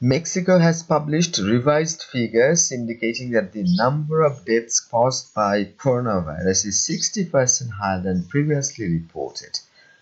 Mexico has published revised figures indicating that the number of deaths caused by coronavirus is 60% higher than previously reported.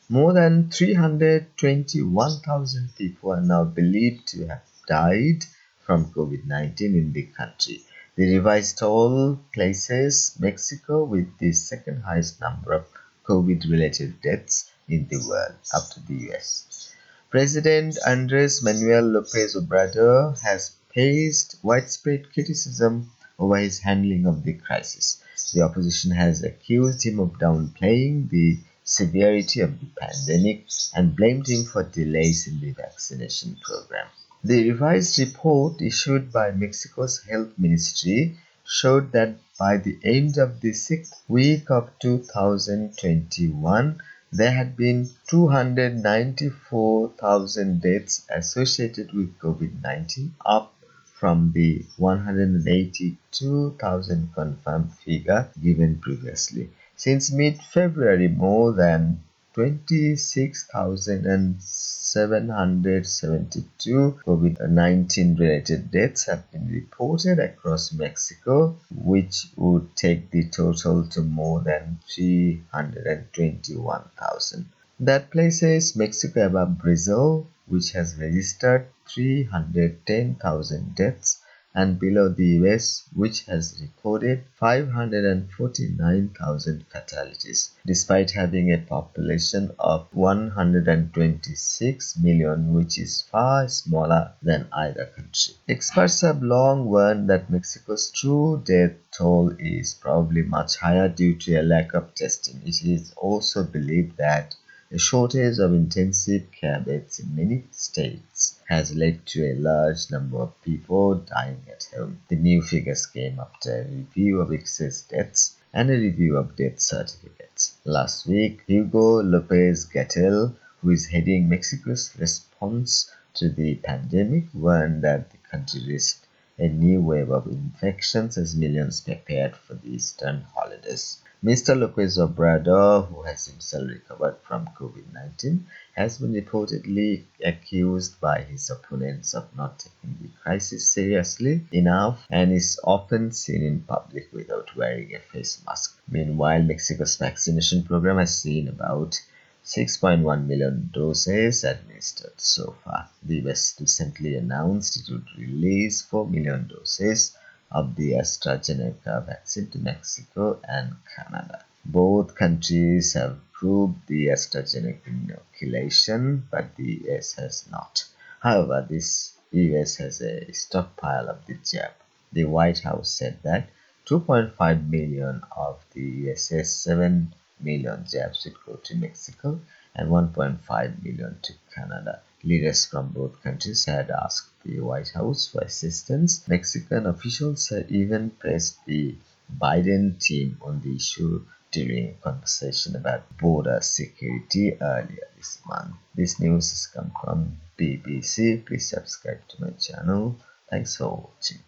More than 321,000 people are now believed to have died from COVID-19 in the country. The revised toll places Mexico with the second highest number of COVID-related deaths in the world after the US. President Andres Manuel Lopez Obrador has faced widespread criticism over his handling of the crisis. The opposition has accused him of downplaying the severity of the pandemic and blamed him for delays in the vaccination program. The revised report issued by Mexico's health ministry showed that by the end of the sixth week of 2021, there had been 294,000 deaths associated with COVID-19, up from the 182,000 confirmed figure given previously. Since mid-February, more than 26,772 COVID-19 related deaths have been reported across Mexico, which would take the total to more than 321,000. That places Mexico above Brazil, which has registered 310,000 deaths, and below the US, which has recorded 549,000 fatalities, despite having a population of 126 million, which is far smaller than either country. Experts have long warned that Mexico's true death toll is probably much higher due to a lack of testing. It is also believed that a shortage of intensive care beds in many states has led to a large number of people dying at home. The new figures came after a review of excess deaths and a review of death certificates. Last week, Hugo Lopez Gatell, who is heading Mexico's response to the pandemic, warned that the country risked a new wave of infections as millions prepared for the Easter holidays. Mr. Lopez Obrador, who has himself recovered from COVID-19, has been reportedly accused by his opponents of not taking the crisis seriously enough and is often seen in public without wearing a face mask. Meanwhile, Mexico's vaccination program has seen about 6.1 million doses administered so far. The US recently announced it would release 4 million doses of the AstraZeneca vaccine to Mexico and Canada. Both countries have approved the AstraZeneca inoculation, but the US has not. However, this US has a stockpile of the jab. The White House said that 2.5 million of the US's 7 million jabs would go to Mexico and 1.5 million to Canada. Leaders from both countries had asked the White House for assistance. Mexican officials had even pressed the Biden team on the issue during a conversation about border security earlier this month. This news has come from BBC. Please subscribe to my channel. Thanks for watching.